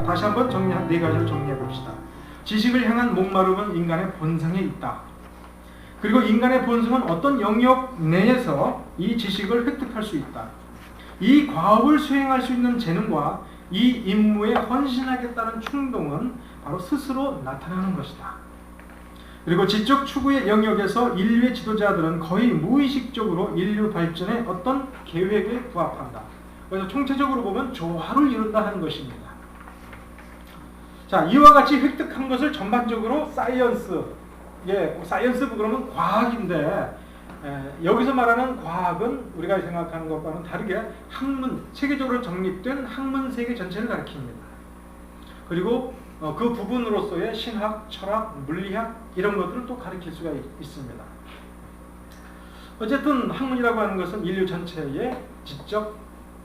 다시 한번 네 가지를 정리해 봅시다. 지식을 향한 목마름은 인간의 본성에 있다. 그리고 인간의 본성은 어떤 영역 내에서 이 지식을 획득할 수 있다. 이 과업을 수행할 수 있는 재능과 이 임무에 헌신하겠다는 충동은 바로 스스로 나타나는 것이다. 그리고 지적 추구의 영역에서 인류의 지도자들은 거의 무의식적으로 인류 발전의 어떤 계획에 부합한다. 그래서 총체적으로 보면 조화를 이룬다 하는 것입니다. 자, 이와 같이 획득한 것을 전반적으로 사이언스, 사이언스 그러면 과학인데, 여기서 말하는 과학은 우리가 생각하는 것과는 다르게 학문, 세계적으로 정립된 학문 세계 전체를 가리킵니다. 그리고 그 부분으로서의 신학, 철학, 물리학 이런 것들을 또 가리킬 수가 있습니다. 어쨌든 학문이라고 하는 것은 인류 전체의 지적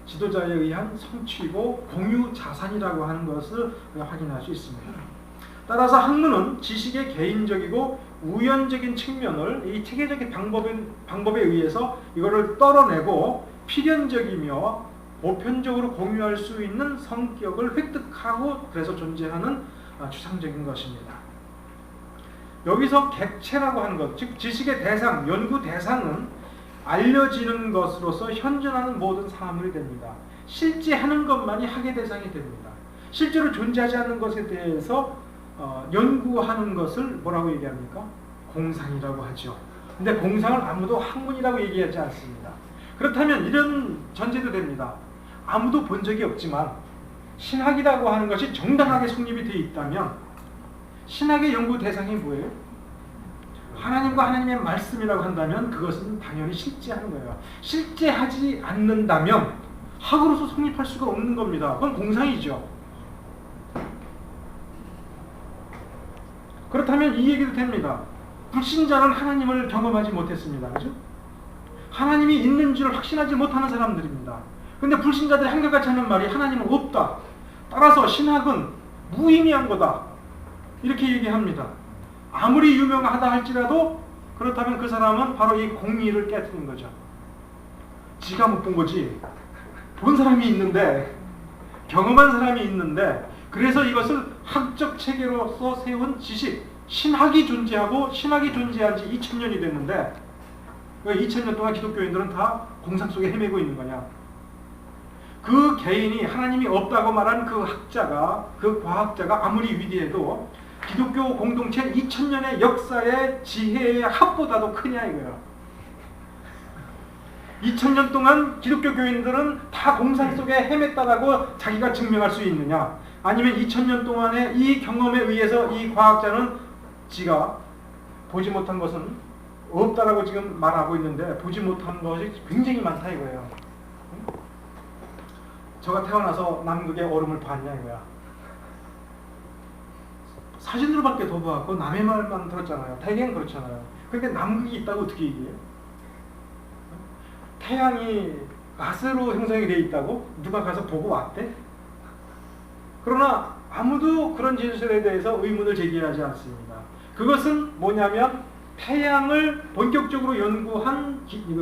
지도자에 의한 성취고 공유 자산이라고 하는 것을 확인할 수 있습니다. 따라서 학문은 지식의 개인적이고 우연적인 측면을 이 체계적인 방법에 의해서 이거를 떨어내고 필연적이며 보편적으로 공유할 수 있는 성격을 획득하고 그래서 존재하는 추상적인 것입니다. 여기서 객체라고 하는 것, 즉 지식의 대상, 연구 대상은 알려지는 것으로서 현존하는 모든 사물이 됩니다. 실제 하는 것만이 학의 대상이 됩니다. 실제로 존재하지 않는 것에 대해서 연구하는 것을 뭐라고 얘기합니까? 공상이라고 하죠. 근데 공상을 아무도 학문이라고 얘기하지 않습니다. 그렇다면 이런 전제도 됩니다. 아무도 본 적이 없지만 신학이라고 하는 것이 정당하게 성립이 되어 있다면 신학의 연구 대상이 뭐예요? 하나님과 하나님의 말씀이라고 한다면 그것은 당연히 실제하는 거예요. 실제하지 않는다면 학으로서 성립할 수가 없는 겁니다. 그건 공상이죠. 그렇다면 이 얘기도 됩니다. 불신자는 하나님을 경험하지 못했습니다. 그죠? 하나님이 있는 줄 확신하지 못하는 사람들입니다. 근데 불신자들이 한결같이 하는 말이 하나님은 없다. 따라서 신학은 무의미한 거다. 이렇게 얘기합니다. 아무리 유명하다 할지라도 그렇다면 그 사람은 바로 이 공의를 깨뜨린 거죠. 지가 못 본 거지. 본 사람이 있는데, 경험한 사람이 있는데, 그래서 이것을 학적 체계로서 세운 지식, 신학이 존재하고 신학이 존재한 지 2000년이 됐는데 왜 2000년 동안 기독교인들은 다 공상 속에 헤매고 있는 거냐? 그 개인이 하나님이 없다고 말한 그 학자가, 그 과학자가 아무리 위대해도 기독교 공동체 2000년의 역사의 지혜의 합보다도 크냐 이거야. 2000년 동안 기독교 교인들은 다 공상 속에 헤맸다라고 자기가 증명할 수 있느냐? 아니면 2000년 동안의 이 경험에 의해서 이 과학자는 지가 보지 못한 것은 없다라고 지금 말하고 있는데 보지 못한 것이 굉장히 많다 이거예요. 저가 태어나서 남극의 얼음을 봤냐 이거야. 사진으로밖에 더 보았고 남의 말만 들었잖아요. 대개는 그렇잖아요. 그러니까 남극이 있다고 어떻게 얘기해요? 태양이 가스로 형성이 되어 있다고? 누가 가서 보고 왔대? 그러나 아무도 그런 진술에 대해서 의문을 제기하지 않습니다. 그것은 뭐냐면 태양을 본격적으로 연구한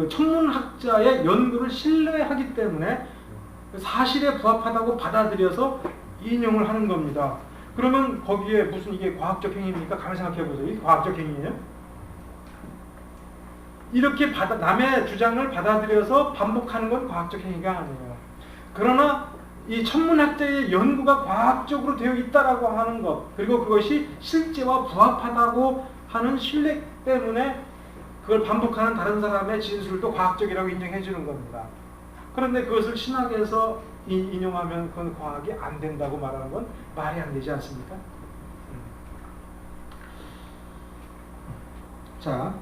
천문학자의 연구를 신뢰하기 때문에 사실에 부합하다고 받아들여서 인용을 하는 겁니다. 그러면 거기에 무슨 이게 과학적 행위입니까? 가만히 생각해 보세요. 이게 과학적 행위예요? 이렇게 남의 주장을 받아들여서 반복하는 건 과학적 행위가 아니에요. 그러나 이 천문학자의 연구가 과학적으로 되어 있다라고 하는 것, 그리고 그것이 실제와 부합하다고 하는 신뢰 때문에 그걸 반복하는 다른 사람의 진술도 과학적이라고 인정해 주는 겁니다. 그런데 그것을 신학에서 인용하면 그건 과학이 안 된다고 말하는 건 말이 안 되지 않습니까? 자,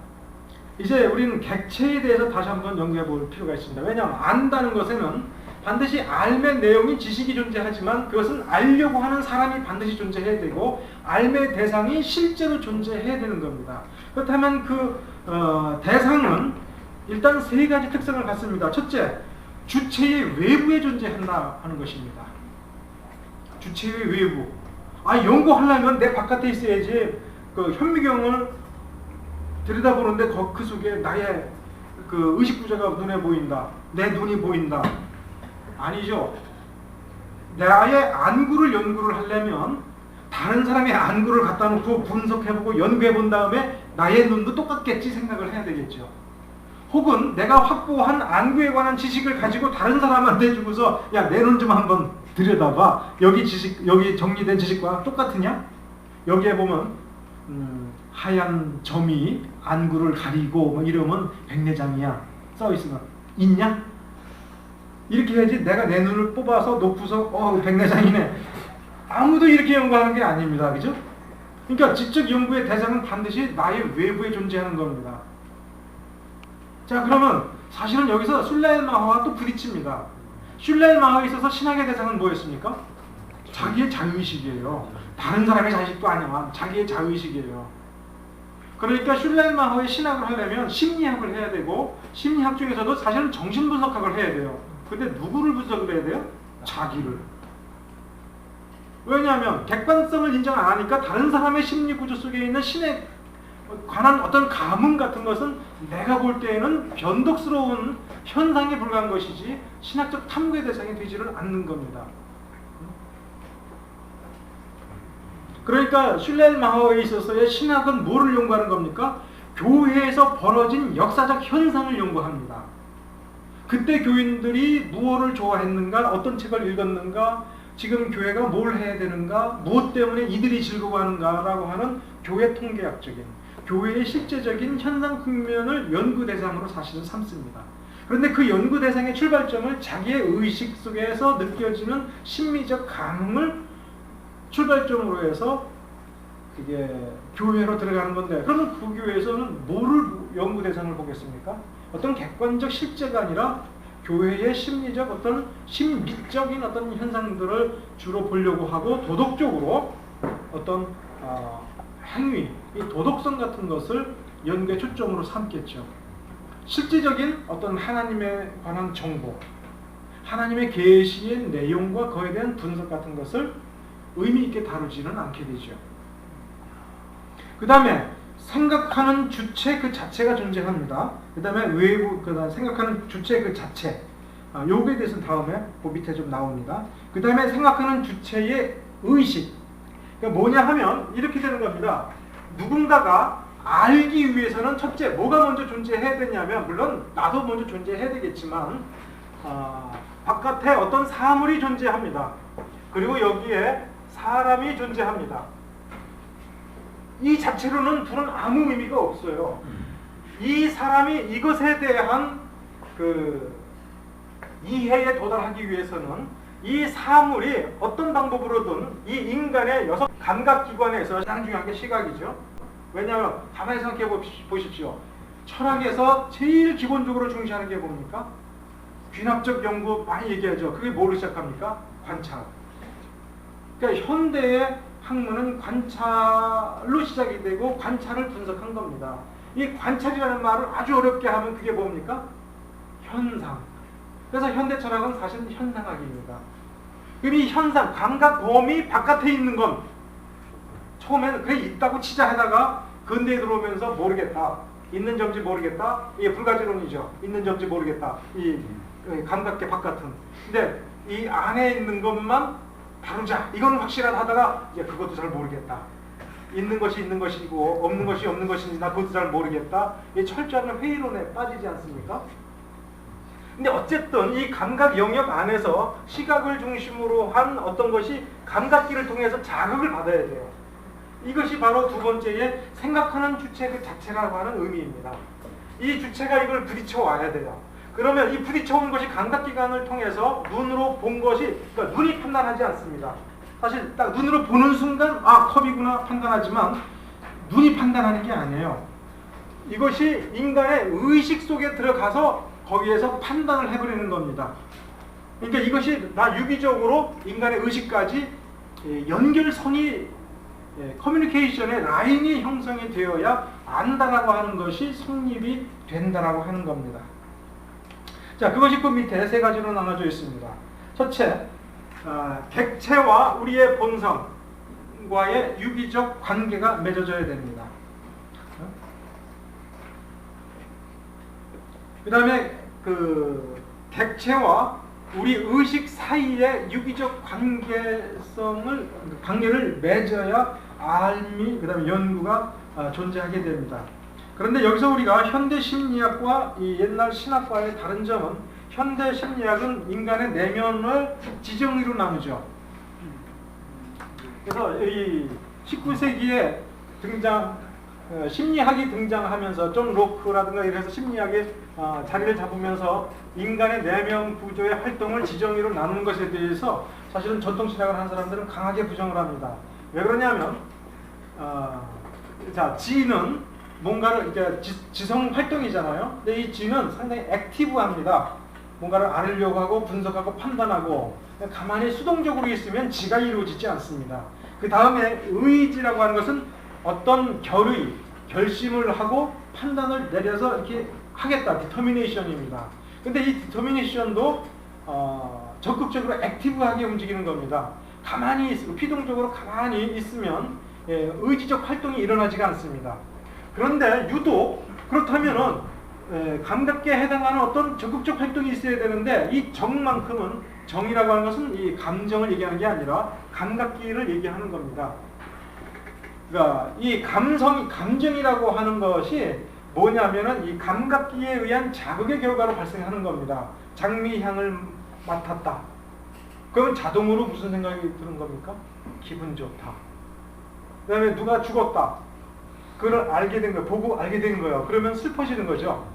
이제 우리는 객체에 대해서 다시 한번 연구해 볼 필요가 있습니다. 왜냐하면 안다는 것에는 반드시 알의 내용이 지식이 존재하지만 그것은 알려고 하는 사람이 반드시 존재해야 되고 알의 대상이 실제로 존재해야 되는 겁니다. 그렇다면 그 대상은 일단 세 가지 특성을 갖습니다. 첫째, 주체의 외부에 존재한다 하는 것입니다. 주체의 외부. 연구하려면 내 바깥에 있어야지. 그 현미경을 들여다보는데 그 속에 나의 그 의식구조가 눈에 보인다. 내 눈이 보인다. 아니죠. 나의 안구를 연구를 하려면 다른 사람의 안구를 갖다 놓고 분석해보고 연구해본 다음에 나의 눈도 똑같겠지 생각을 해야 되겠죠. 혹은 내가 확보한 안구에 관한 지식을 가지고 다른 사람한테 주고서 야, 내 눈 좀 한번 들여다봐. 여기 정리된 지식과 똑같으냐? 여기에 보면 하얀 점이 안구를 가리고 뭐 이러면 백내장이야 써 있으면 있냐? 이렇게 해야지. 내가 내 눈을 뽑아서 놓고서 백내장이네. 아무도 이렇게 연구하는 게 아닙니다. 그죠? 그러니까 지적 연구의 대상은 반드시 나의 외부에 존재하는 겁니다. 자, 그러면 사실은 여기서 슐레일 마하와 또 부딪힙니다. 슐레일 마하에 있어서 신학의 대상은 뭐였습니까? 자기의 자유의식이에요. 다른 사람의 자식도 아니야. 자기의 자유의식이에요. 그러니까 슐레일 마하의 신학을 하려면 심리학을 해야 되고, 심리학 중에서도 사실은 정신분석학을 해야 돼요. 근데 누구를 분석을 해야 돼요? 자기를. 왜냐하면 객관성을 인정 안 하니까 다른 사람의 심리 구조 속에 있는 신에 관한 어떤 감흥 같은 것은 내가 볼 때에는 변덕스러운 현상에 불과한 것이지 신학적 탐구의 대상이 되지를 않는 겁니다. 그러니까 슐레일 마하에 있어서의 신학은 뭐를 연구하는 겁니까? 교회에서 벌어진 역사적 현상을 연구합니다. 그때 교인들이 무엇을 좋아했는가, 어떤 책을 읽었는가, 지금 교회가 뭘 해야 되는가, 무엇 때문에 이들이 즐거워하는가라고 하는 교회 통계학적인, 교회의 실제적인 현상 측면을 연구 대상으로 사실은 삼습니다. 그런데 그 연구 대상의 출발점을 자기의 의식 속에서 느껴지는 심미적 감흥을 출발점으로 해서 그게 교회로 들어가는 건데, 그러면 그 교회에서는 뭐를 연구 대상을 보겠습니까? 어떤 객관적 실제가 아니라 교회의 심리적 어떤 심미적인 어떤 현상들을 주로 보려고 하고, 도덕적으로 어떤 행위, 이 도덕성 같은 것을 연구의 초점으로 삼겠죠. 실제적인 어떤 하나님에 관한 정보, 하나님의 계시의 내용과 그에 대한 분석 같은 것을 의미 있게 다루지는 않게 되죠. 그 다음에 생각하는 주체 그 자체가 존재합니다. 그 다음에 외부, 그 다음에 생각하는 주체 그 자체, 요거에 대해서는 다음에 그 밑에 좀 나옵니다. 그 다음에 생각하는 주체의 의식, 그러니까 뭐냐 하면 이렇게 되는 겁니다. 누군가가 알기 위해서는 첫째 뭐가 먼저 존재해야 되냐면, 물론 나도 먼저 존재해야 되겠지만 바깥에 어떤 사물이 존재합니다. 그리고 여기에 사람이 존재합니다. 이 자체로는 둘은 아무 의미가 없어요. 이 사람이 이것에 대한 그 이해에 도달하기 위해서는 이 사물이 어떤 방법으로든 이 인간의 여섯 감각기관에서 가장 중요한 게 시각이죠. 왜냐하면 가만히 생각해 보십시오. 철학에서 제일 기본적으로 중시하는 게 뭡니까? 귀납적 연구 많이 얘기하죠. 그게 뭐로 시작합니까? 관찰. 그러니까 현대의 학문은 관찰로 시작이 되고 관찰을 분석한 겁니다. 이 관찰이라는 말을 아주 어렵게 하면 그게 뭡니까? 현상. 그래서 현대 철학은 사실 현상학입니다. 그럼 이 현상, 감각 범위 바깥에 있는 건 처음에는 그래 있다고 치자 하다가 근대에 들어오면서 모르겠다. 있는 점지 모르겠다. 이게 불가지론이죠. 있는 점지 모르겠다. 이 감각계 바깥은. 근데 이 안에 있는 것만 다루자. 이건 확실하다 하다가 이제 그것도 잘 모르겠다. 있는 것이 있는 것이고 없는 것이 없는 것인지 나 그것도 잘 모르겠다. 이 철저한 회의론에 빠지지 않습니까? 근데 어쨌든 이 감각 영역 안에서 시각을 중심으로 한 어떤 것이 감각기를 통해서 자극을 받아야 돼요. 이것이 바로 두 번째의 생각하는 주체 그 자체라고 하는 의미입니다. 이 주체가 이걸 부딪혀 와야 돼요. 그러면 이 부딪혀온 것이 감각기관을 통해서 눈으로 본 것이, 그러니까 눈이 판단하지 않습니다. 사실 딱 눈으로 보는 순간 아 컵이구나 판단하지만 눈이 판단하는 게 아니에요. 이것이 인간의 의식 속에 들어가서 거기에서 판단을 해버리는 겁니다. 그러니까 이것이 다 유기적으로 인간의 의식까지 연결선이, 커뮤니케이션의 라인이 형성이 되어야 안다라고 하는 것이 성립이 된다라고 하는 겁니다. 자, 그것이 그 밑에 세 가지로 나눠져 있습니다. 첫째, 객체와 우리의 본성과의 유기적 관계가 맺어져야 됩니다. 그 다음에 그 객체와 우리 의식 사이에 유기적 관계를 맺어야 알미, 그 다음에 연구가 존재하게 됩니다. 그런데 여기서 우리가 현대 심리학과 이 옛날 신학과의 다른 점은, 현대 심리학은 인간의 내면을 지정의로 나누죠. 그래서 이 19세기에 심리학이 등장하면서 존 로크라든가 이래서 심리학이 자리를 잡으면서 인간의 내면 구조의 활동을 지정의로 나누는 것에 대해서 사실은 전통신학을 하는 사람들은 강하게 부정을 합니다. 왜 그러냐면 자, 지는 뭔가를 이렇게 지성 활동이잖아요. 근데 이 지는 상당히 액티브합니다. 뭔가를 알으려고 하고 분석하고 판단하고, 가만히 수동적으로 있으면 지가 이루어지지 않습니다. 그 다음에 의지라고 하는 것은 어떤 결심을 하고 판단을 내려서 이렇게 하겠다, 디터미네이션입니다. 근데 이 디터미네이션도 적극적으로 액티브하게 움직이는 겁니다. 가만히 있고 피동적으로 가만히 있으면 의지적 활동이 일어나지가 않습니다. 그런데 유독 그렇다면은 감각계에 해당하는 어떤 적극적 활동이 있어야 되는데, 이 정만큼은, 정이라고 하는 것은 이 감정을 얘기하는 게 아니라 감각기를 얘기하는 겁니다. 그러니까 이 감정이라고 하는 것이 뭐냐면은 이 감각기에 의한 자극의 결과로 발생하는 겁니다. 장미향을 맡았다. 그러면 자동으로 무슨 생각이 드는 겁니까? 기분 좋다. 그 다음에 누가 죽었다. 그걸 알게 된 거예요. 보고 알게 된 거예요. 그러면 슬퍼지는 거죠.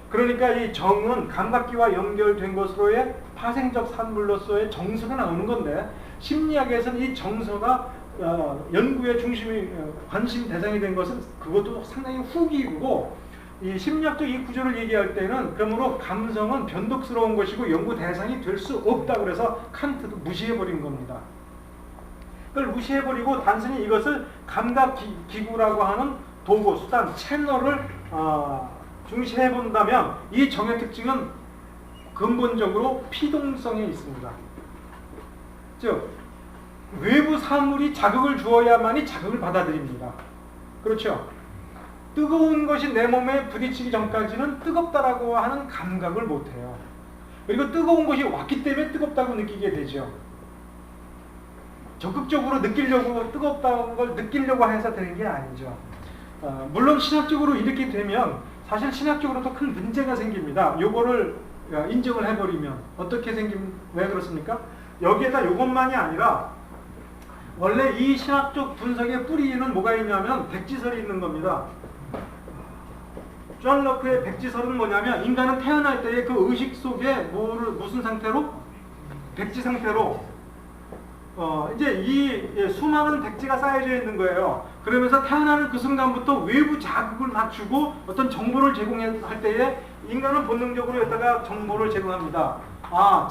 그러니까 이 정은 감각기와 연결된 것으로의 파생적 산물로서의 정서가 나오는 건데, 심리학에서는 이 정서가 연구의 관심 대상이 된 것은 그것도 상당히 후기이고, 이 심리학적 이 구조를 얘기할 때는 그러므로 감성은 변덕스러운 것이고 연구 대상이 될 수 없다. 그래서 칸트도 무시해버린 겁니다. 그걸 무시해버리고 단순히 이것을 감각기구라고 하는 도구, 수단, 채널을 중시해본다면, 이 정의 특징은 근본적으로 피동성에 있습니다. 즉 외부 사물이 자극을 주어야만이 자극을 받아들입니다. 그렇죠? 뜨거운 것이 내 몸에 부딪히기 전까지는 뜨겁다라고 하는 감각을 못해요. 그리고 뜨거운 것이 왔기 때문에 뜨겁다고 느끼게 되죠. 적극적으로 뜨겁다는 걸 느끼려고 해서 되는 게 아니죠. 물론 신학적으로 이렇게 되면 사실 신학적으로도 큰 문제가 생깁니다. 요거를 인정을 해버리면 어떻게 왜 그렇습니까? 여기에다 요것만이 아니라 원래 이 신학적 분석의 뿌리에는 뭐가 있냐면 백지설이 있는 겁니다. 존 로크의 백지설은 뭐냐면, 인간은 태어날 때의 그 의식 속에 무슨 상태로? 백지 상태로 이제 이 수많은 백지가 쌓여져 있는 거예요. 그러면서 태어나는 그 순간부터 외부 자극을 맞추고 어떤 정보를 제공할 때에 인간은 본능적으로 여기다가 정보를 제공합니다.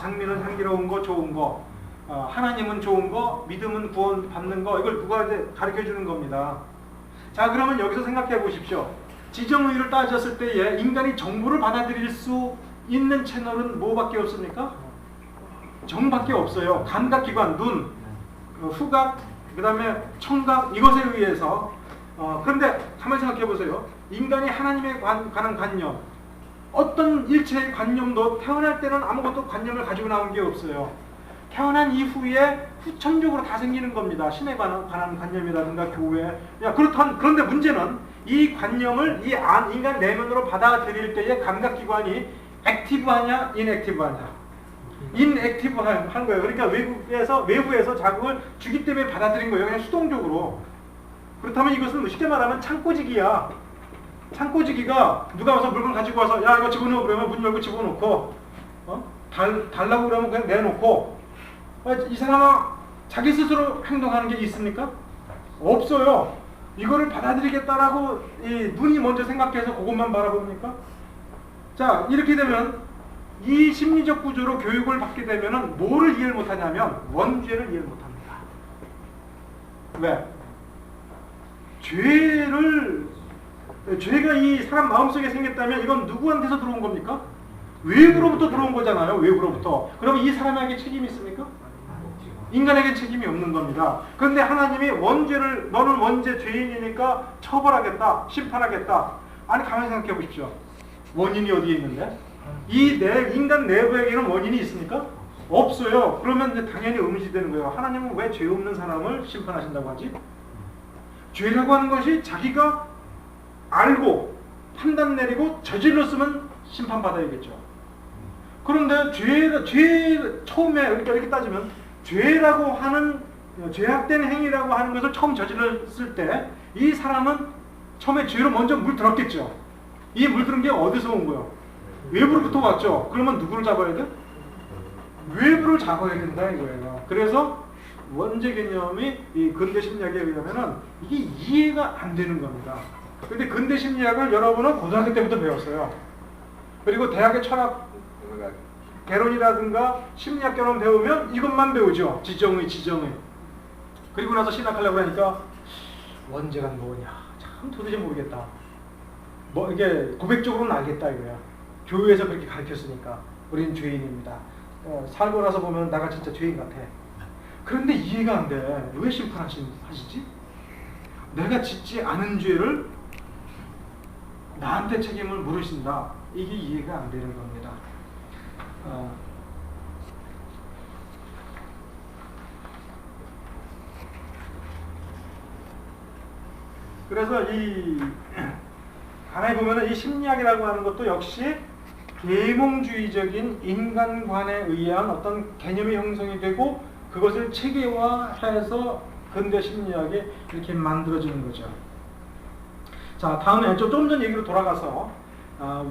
장미는 향기로운 거, 좋은 거, 하나님은 좋은 거, 믿음은 구원 받는 거, 이걸 누가 이제 가르쳐 주는 겁니다. 자, 그러면 여기서 생각해 보십시오. 지정의를 따졌을 때에 인간이 정보를 받아들일 수 있는 채널은 뭐밖에 없습니까? 정밖에 없어요. 감각기관, 눈, 후각, 그 다음에 청각, 이것에 의해서. 그런데 가만히 생각해 보세요. 인간이 하나님에 관한 관념, 어떤 일체의 관념도 태어날 때는 아무것도 관념을 가지고 나온 게 없어요. 태어난 이후에 후천적으로 다 생기는 겁니다. 신에 관한 관념이라든가 교회. 그런데 문제는 이 관념을 인간 내면으로 받아들일 때의 감각기관이 액티브하냐, 인액티브하냐. 인액티브한 거예요. 그러니까 외부에서 자극을 주기 때문에 받아들인 거예요. 그냥 수동적으로. 그렇다면 이것은 쉽게 말하면 창고지기야. 창고지기가 누가 와서 물건 가지고 와서 야 이거 집어넣어 그러면 문 열고 집어넣고 달라고 그러면 그냥 내놓고, 이 사람은 자기 스스로 행동하는 게 있습니까? 없어요. 이거를 받아들이겠다라고 눈이 먼저 생각해서 그것만 바라봅니까? 자, 이렇게 되면 이 심리적 구조로 교육을 받게 되면은 뭐를 이해를 못하냐면 원죄를 이해를 못합니다. 왜? 죄가 이 사람 마음속에 생겼다면 이건 누구한테서 들어온 겁니까? 외부로부터 들어온 거잖아요. 외부로부터. 그럼 이 사람에게 책임이 있습니까? 인간에게 책임이 없는 겁니다. 그런데 하나님이 너는 원죄 죄인이니까 처벌하겠다, 심판하겠다. 아니, 가만히 생각해 보십시오. 원인이 어디에 있는데? 인간 내부에게는 원인이 있습니까? 없어요. 그러면 이제 당연히 의문시되는 거예요. 하나님은 왜 죄 없는 사람을 심판하신다고 하지? 죄라고 하는 것이 자기가 알고 판단 내리고 저질렀으면 심판받아야겠죠. 그런데 처음에 이렇게 따지면 죄라고 하는 죄악된 행위라고 하는 것을 처음 저질렀을 때 이 사람은 처음에 죄로 먼저 물들었겠죠. 이 물들은 게 어디서 온 거예요? 외부로부터 왔죠. 그러면 누구를 잡아야 돼? 외부를 잡아야 된다 이거예요. 그래서 원죄 개념이 이 근대 심리학에 의하면은 이게 이해가 안 되는 겁니다. 근데 근대 심리학을 여러분은 고등학교 때부터 배웠어요. 그리고 대학의 철학 개론이라든가 심리학 개론 배우면 이것만 배우죠. 지정의. 그리고 나서 신학하려고 하니까 원죄가 뭐냐? 참 도대체 모르겠다. 뭐 이게 고백적으로는 알겠다 이거야. 교회에서 그렇게 가르쳤으니까 우리는 죄인입니다. 살고 나서 보면 나가 진짜 죄인 같아. 그런데 이해가 안 돼. 왜 심판하시지? 내가 짓지 않은 죄를 나한테 책임을 물으신다. 이게 이해가 안 되는 겁니다. 그래서 이 간에 보면은 이 심리학이라고 하는 것도 역시 계몽주의적인 인간관에 의한 어떤 개념이 형성이 되고 그것을 체계화해서 근대 심리학에 이렇게 만들어지는 거죠. 자, 다음에 좀 전 얘기로 돌아가서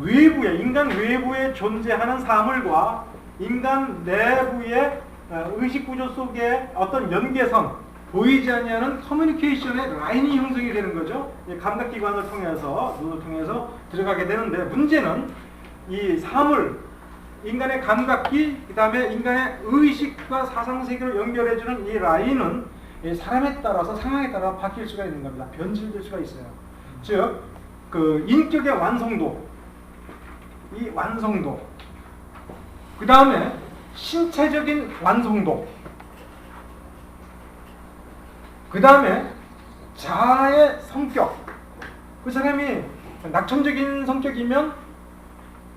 외부에 인간 외부에 존재하는 사물과 인간 내부의 의식구조 속에 어떤 연계선 보이지 아니하는 커뮤니케이션의 라인이 형성이 되는 거죠. 감각기관을 통해서 눈을 통해서 들어가게 되는데 문제는 이 사물, 인간의 감각기, 그 다음에 인간의 의식과 사상세계를 연결해주는 이 라인은 사람에 따라서 상황에 따라 바뀔 수가 있는 겁니다. 변질될 수가 있어요. 즉, 그 인격의 완성도, 이 완성도, 그 다음에 신체적인 완성도, 그 다음에 자아의 성격. 그 사람이 낙천적인 성격이면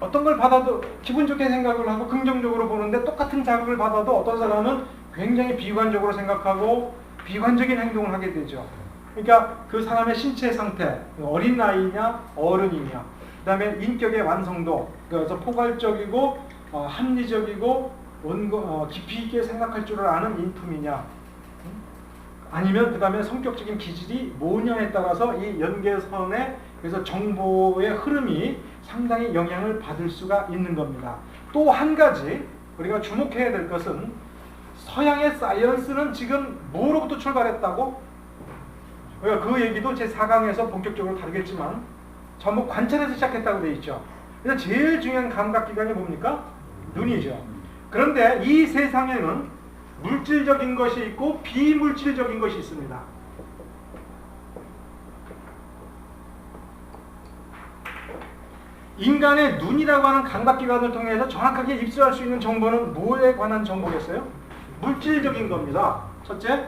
어떤 걸 받아도 기분 좋게 생각을 하고 긍정적으로 보는데 똑같은 자극을 받아도 어떤 사람은 굉장히 비관적으로 생각하고 비관적인 행동을 하게 되죠. 그러니까 그 사람의 신체 상태, 어린아이냐 어른이냐, 그 다음에 인격의 완성도, 그래서 포괄적이고 합리적이고 깊이 있게 생각할 줄을 아는 인품이냐, 아니면 그 다음에 성격적인 기질이 뭐냐에 따라서 이 연계선에 그래서 정보의 흐름이 상당히 영향을 받을 수가 있는 겁니다. 또 한 가지 우리가 주목해야 될 것은 서양의 사이언스는 지금 뭐로부터 출발했다고? 그 얘기도 제 4강에서 본격적으로 다루겠지만 전부 관찰에서 시작했다고 되어 있죠. 그래서 제일 중요한 감각기관이 뭡니까? 눈이죠. 그런데 이 세상에는 물질적인 것이 있고 비물질적인 것이 있습니다. 인간의 눈이라고 하는 감각기관을 통해서 정확하게 입수할 수 있는 정보는 뭐에 관한 정보겠어요? 물질적인 겁니다. 첫째,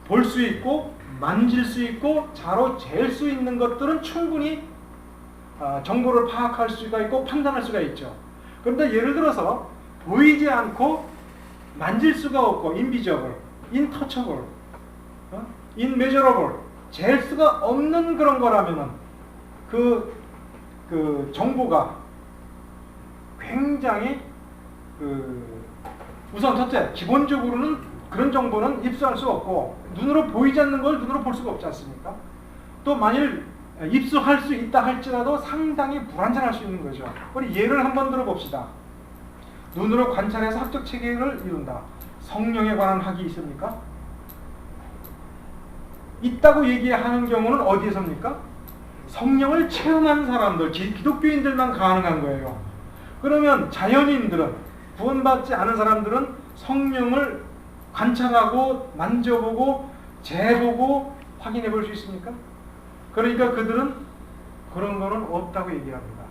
볼 수 있고 만질 수 있고 자로 잴 수 있는 것들은 충분히 정보를 파악할 수가 있고 판단할 수가 있죠. 그런데 예를 들어서 보이지 않고 만질 수가 없고 invisible, intouchable, immeasurable, 잴 수가 없는 그런 거라면은 그 정보가 굉장히 우선 첫째 기본적으로는 그런 정보는 입수할 수 없고 눈으로 보이지 않는 걸 눈으로 볼 수가 없지 않습니까? 또 만일 입수할 수 있다 할지라도 상당히 불완전할 수 있는 거죠. 우리 예를 한번 들어봅시다. 눈으로 관찰해서 학적 체계를 이룬다. 성령에 관한 학이 있습니까? 있다고 얘기하는 경우는 어디에서입니까? 성령을 체험한 사람들, 기독교인들만 가능한 거예요. 그러면 자연인들은, 구원받지 않은 사람들은 성령을 관찰하고 만져보고 재보고 확인해 볼 수 있습니까? 그러니까 그들은 그런 거는 없다고 얘기합니다.